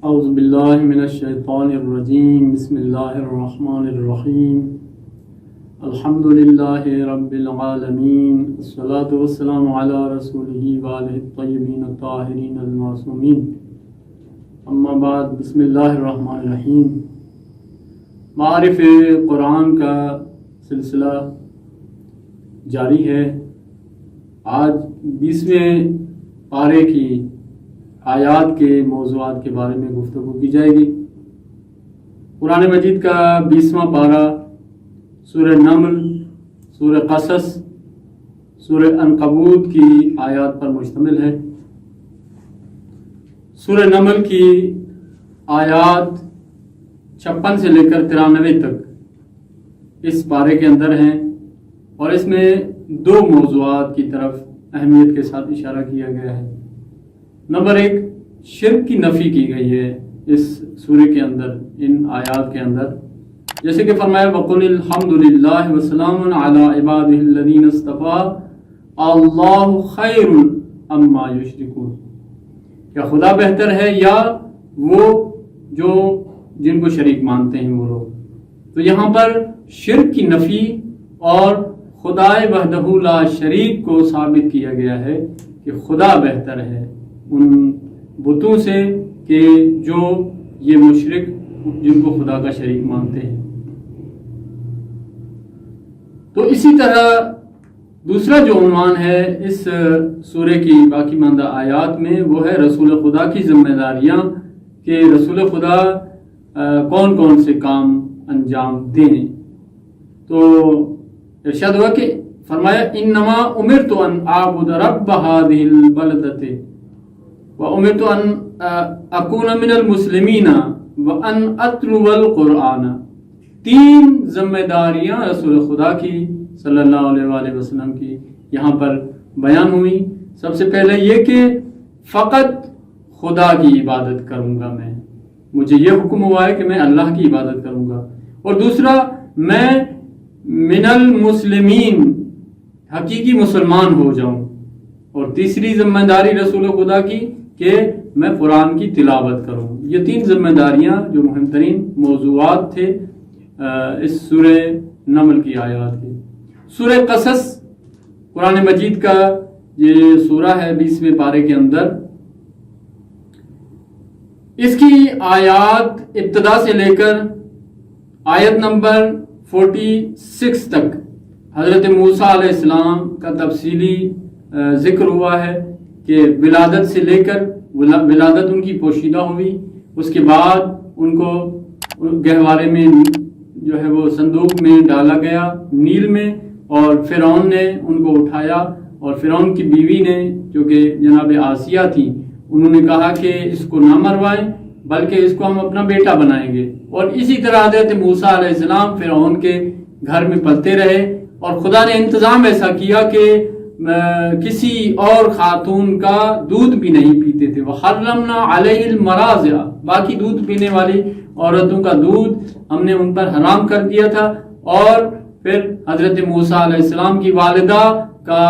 اعوذ باللہ من الشیطان الرجیم بسم اللہ الرحمن الرحیم الحمد للہ رب العالمین الصلاۃ والسلام علی رسولہ وآلہ الطیبین الطاہرین المعصومین اما بعد بسم اللہ الرحمن الرحیم. معارف قرآن کا سلسلہ جاری ہے. آج 20ویں پارے کی آیات کے موضوعات کے بارے میں گفتگو کی جائے گی. قرآن مجید کا 20واں پارہ سورہ نمل، سورہ قصص، سورہ عنکبوت کی آیات پر مشتمل ہے. سورہ نمل کی آیات 56 سے لے کر 93 تک اس پارے کے اندر ہیں، اور اس میں 2 موضوعات کی طرف اہمیت کے ساتھ اشارہ کیا گیا ہے. نمبر 1، شرک کی نفی کی گئی ہے اس سورہ کے اندر، ان آیات کے اندر، جیسے کہ فرمایا وَقُلِ الْحَمْدُ لِلَّهِ وَسَلَامٌ عَلَىٰ عِبَادِهِ الَّذِينَ اصْطَفَىٰ اللَّهُ خَيْرٌ عَمَّا يُشْرِكُونَ. کیا خدا بہتر ہے یا وہ جو جن کو شریک مانتے ہیں وہ لوگ؟ تو یہاں پر شرک کی نفی اور خدائے وحدہ لا شریک کو ثابت کیا گیا ہے کہ خدا بہتر ہے ان بتوں سے کہ جو یہ مشرک جن کو خدا کا شریک مانتے ہیں. تو اسی طرح دوسرا جو عنوان ہے اس سورہ کی باقی ماندہ آیات میں وہ ہے رسول خدا کی ذمہ داریاں، کہ رسول خدا کون کون سے کام انجام دیں. تو ارشاد ہوا کہ فرمایا انما امرت ان اعبد رب هذه البلدۃ وامرت ان اکون من المسلمین وان اتلو القرآن. 3 ذمہ داریاں رسول خدا کی صلی اللہ علیہ وآلہ وسلم کی یہاں پر بیان ہوئی. سب سے پہلے یہ کہ فقط خدا کی عبادت کروں گا، مجھے یہ حکم ہوا ہے کہ میں اللہ کی عبادت کروں گا. اور دوسرا، میں من المسلمین، حقیقی مسلمان ہو جاؤں. اور تیسری ذمہ داری رسول خدا کی کہ میں قرآن کی تلاوت کروں. یہ 3 ذمہ داریاں جو مہم ترین موضوعات تھے اس سورہ نمل کی آیات کی. سورہ قصص قرآن مجید کا یہ سورہ ہے 20ویں پارے کے اندر. اس کی آیات ابتدا سے لے کر آیت نمبر 46 تک حضرت موسیٰ علیہ السلام کا تفصیلی ذکر ہوا ہے کہ ولادت سے لے کر ولادت ان کی پوشیدہ ہوئی، اس کے بعد ان کو گہوارے میں جو ہے وہ صندوق میں ڈالا گیا نیل میں، اور فرعون نے ان کو اٹھایا، اور فرعون کی بیوی نے جو کہ جناب آسیہ تھی انہوں نے کہا کہ اس کو نہ مروائیں بلکہ اس کو ہم اپنا بیٹا بنائیں گے. اور اسی طرح حضرت موسیٰ علیہ السلام فرعون کے گھر میں پلتے رہے، اور خدا نے انتظام ایسا کیا کہ کسی اور خاتون کا دودھ بھی نہیں پیتے تھے. وَحَرَّمْنَا عَلَيْهِ الْمَرَاضِعَ، باقی دودھ پینے والی عورتوں کا دودھ ہم نے ان پر حرام کر دیا تھا. اور پھر حضرت موسیٰ علیہ السلام کی والدہ کا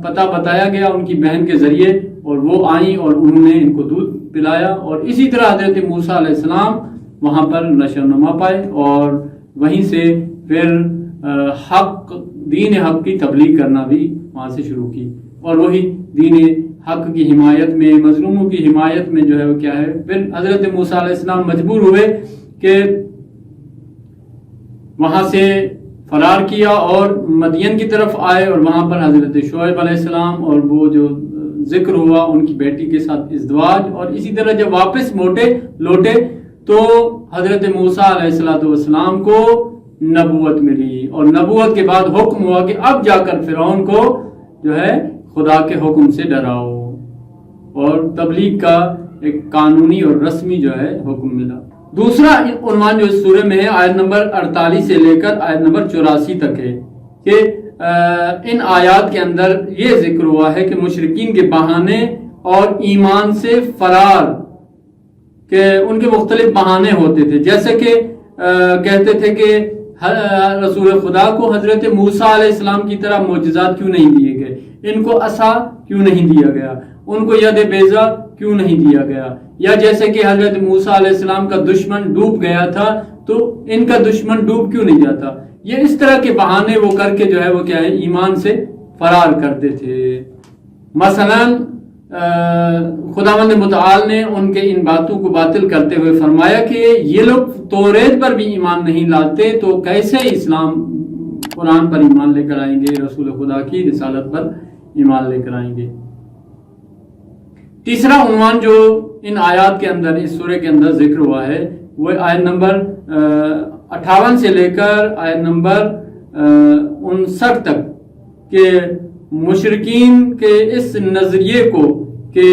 پتہ بتایا گیا ان کی بہن کے ذریعے، اور وہ آئیں اور انہوں نے ان کو دودھ پلایا. اور اسی طرح حضرت موسیٰ علیہ السلام وہاں پر نشو و نما پائے، اور وہیں سے پھر حق دین حق کی تبلیغ کرنا بھی وہاں سے شروع کی. اور وہی دین حق کی حمایت میں، مظلوموں کی حمایت میں جو ہے وہ کیا ہے، پھر حضرت موسیٰ علیہ السلام مجبور ہوئے کہ وہاں سے فرار کیا اور مدین کی طرف آئے، اور وہاں پر حضرت شعیب علیہ السلام اور وہ جو ذکر ہوا ان کی بیٹی کے ساتھ ازدواج. اور اسی طرح جب واپس لوٹے تو حضرت موسیٰ علیہ السلام کو نبوت ملی، اور نبوت کے بعد حکم ہوا کہ اب جا کر فرعون کو جو ہے خدا کے حکم سے ڈراؤ، اور تبلیغ کا ایک قانونی اور رسمی جو ہے حکم ملا. دوسرا عنوان جو اس سورہ میں ہے آیت نمبر 48 سے لے کر آیت نمبر 84 تک ہے کہ ان آیات کے اندر یہ ذکر ہوا ہے کہ مشرکین کے بہانے اور ایمان سے فرار کہ ان کے مختلف بہانے ہوتے تھے. جیسے کہ کہتے تھے کہ رسول خدا کو حضرت موسیٰ علیہ السلام کی طرح معجزات کیوں نہیں دیے گئے، ان کو عصا کیوں نہیں دیا گیا، ان کو ید بیضا کیوں نہیں دیا گیا؟ یا جیسے کہ حضرت موسیٰ علیہ السلام کا دشمن ڈوب گیا تھا تو ان کا دشمن ڈوب کیوں نہیں جاتا؟ یہ اس طرح کے بہانے وہ کر کے جو ہے وہ کیا ہے ایمان سے فرار کرتے تھے۔ مثلا خداوند متعال نے ان کے ان باتوں کو باطل کرتے ہوئے فرمایا کہ یہ لوگ توریت پر بھی ایمان نہیں لاتے تو کیسے اسلام قرآن پر ایمان لے کر آئیں گے، رسول خدا کی رسالت پر ایمان لے کر آئیں گے۔ تیسرا عنوان جو ان آیات کے اندر اس سورہ کے اندر ذکر ہوا ہے وہ آیت نمبر 58 سے لے کر آیت نمبر 59 تک کہ مشرکین کے اس نظریے کو کہ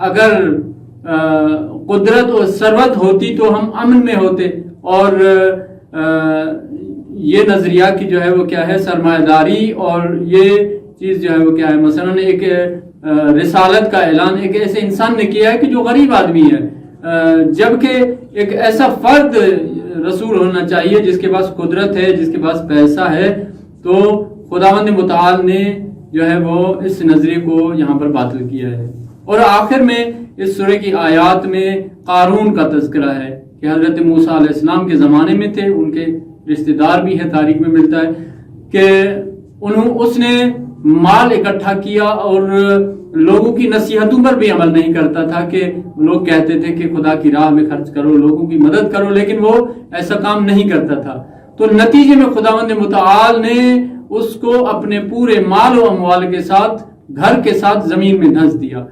اگر قدرت اور ثروت ہوتی تو ہم امن میں ہوتے، اور یہ نظریہ کی جو ہے وہ کیا ہے سرمایہ داری، اور یہ چیز جو ہے وہ کیا ہے مثلا ایک رسالت کا اعلان ایک ایسے انسان نے کیا ہے کہ جو غریب آدمی ہے، جبکہ ایک ایسا فرد رسول ہونا چاہیے جس کے پاس قدرت ہے، جس کے پاس پیسہ ہے۔ تو خداوند متعال نے جو ہے وہ اس نظریے کو یہاں پر باطل کیا ہے۔ اور آخر میں اس سورہ کی آیات میں قارون کا تذکرہ ہے کہ حضرت موسیٰ علیہ السلام کے زمانے میں تھے، ان کے رشتہ دار بھی ہے، تاریخ میں ملتا ہے کہ اس نے مال اکٹھا کیا اور لوگوں کی نصیحتوں پر بھی عمل نہیں کرتا تھا کہ لوگ کہتے تھے کہ خدا کی راہ میں خرچ کرو، لوگوں کی مدد کرو، لیکن وہ ایسا کام نہیں کرتا تھا۔ تو نتیجے میں خداوند متعال نے اس کو اپنے پورے مال و اموال کے ساتھ گھر کے ساتھ زمین میں دھنس دیا۔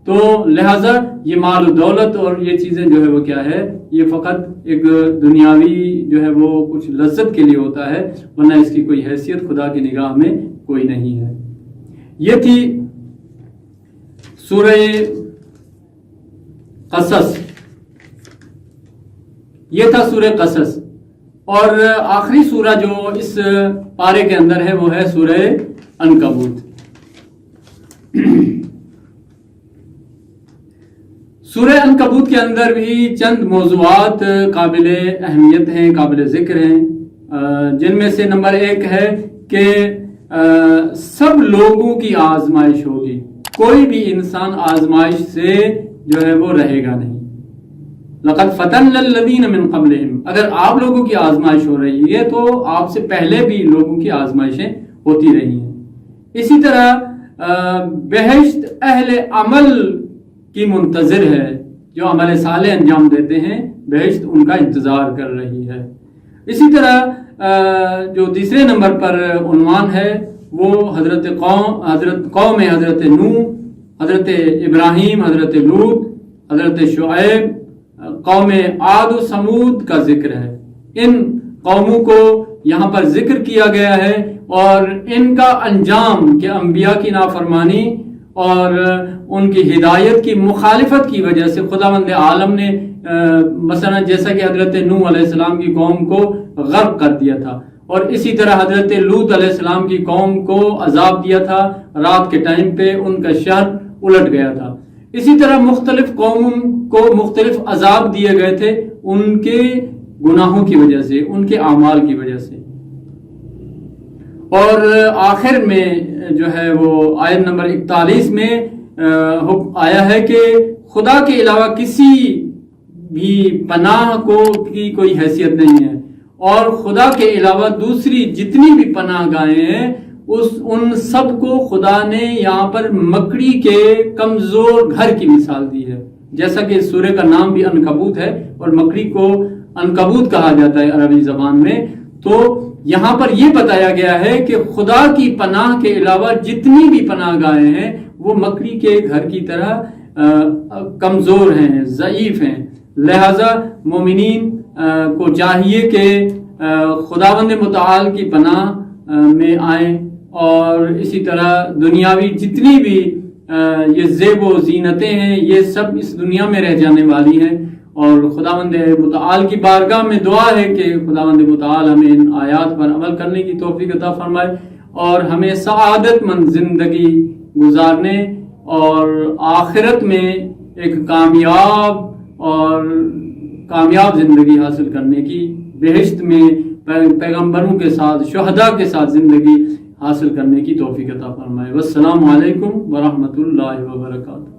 تو لہٰذا یہ مال و دولت اور یہ چیزیں جو ہے وہ کیا ہے یہ فقط ایک دنیاوی جو ہے وہ کچھ لذت کے لیے ہوتا ہے، ورنہ اس کی کوئی حیثیت خدا کی نگاہ میں کوئی نہیں ہے۔ یہ تھی سورہ قصص، یہ تھا سورہ قصص، اور آخری سورہ جو اس پارے کے اندر ہے وہ ہے سورہ عنکبوت۔ سورہ عنکبوت کے اندر بھی چند موضوعات قابل اہمیت ہیں، قابل ذکر ہیں، جن میں سے نمبر 1 ہے کہ سب لوگوں کی آزمائش ہوگی، کوئی بھی انسان آزمائش سے جو ہے وہ رہے گا نہیں۔ لَقَدْ فَتَنَّا الَّذِينَ مِن قَبْلِهِمْ، اگر آپ لوگوں کی آزمائش ہو رہی ہے تو آپ سے پہلے بھی لوگوں کی آزمائشیں ہوتی رہی ہیں۔ اسی طرح بہشت اہل عمل کی منتظر ہے، جو عمل صالح انجام دیتے ہیں بہشت ان کا انتظار کر رہی ہے۔ اسی طرح جو تیسرے نمبر پر عنوان ہے وہ حضرت نوح، حضرت ابراہیم، حضرت لوط، حضرت شعیب، قوم عاد و سمود کا ذکر ہے۔ ان قوموں کو یہاں پر ذکر کیا گیا ہے اور ان کا انجام کہ انبیاء کی نافرمانی اور ان کی ہدایت کی مخالفت کی وجہ سے خداوند عالم نے مثلا جیسا کہ حضرت نوح علیہ السلام کی قوم کو غرق کر دیا تھا، اور اسی طرح حضرت لوط علیہ السلام کی قوم کو عذاب دیا تھا، رات کے ٹائم پہ ان کا شہر الٹ گیا تھا۔ اسی طرح مختلف قوموں کو مختلف عذاب دیے گئے تھے ان کے گناہوں کی وجہ سے، ان کے اعمال کی وجہ سے۔ اور آخر میں جو ہے وہ آیت نمبر 41 میں آیا ہے کہ خدا کے علاوہ کسی بھی پناہ کی کوئی حیثیت نہیں ہے، اور خدا کے علاوہ دوسری جتنی بھی پناہ گاہیں ہیں ان سب کو خدا نے یہاں پر مکڑی کے کمزور گھر کی مثال دی ہے، جیسا کہ اس سورہ کا نام بھی عنکبوت ہے اور مکڑی کو عنکبوت کہا جاتا ہے عربی زبان میں۔ تو یہاں پر یہ بتایا گیا ہے کہ خدا کی پناہ کے علاوہ جتنی بھی پناہ گاہیں ہیں وہ مکڑی کے گھر کی طرح کمزور ہیں، ضعیف ہیں۔ لہذا مومنین کو چاہیے کہ خداوند متعال کی پناہ میں آئیں، اور اسی طرح دنیاوی جتنی بھی یہ زیب و زینتیں ہیں یہ سب اس دنیا میں رہ جانے والی ہیں، اور خداوند متعال کی بارگاہ میں دعا ہے کہ خداوند متعال ہمیں ان آیات پر عمل کرنے کی توفیق عطا فرمائے اور ہمیں سعادت مند زندگی گزارنے اور آخرت میں ایک کامیاب زندگی حاصل کرنے کی، بہشت میں پیغمبروں کے ساتھ شہداء کے ساتھ زندگی حاصل کرنے کی توفیق عطا فرمائے۔ والسلام علیکم ورحمۃ اللہ وبرکاتہ۔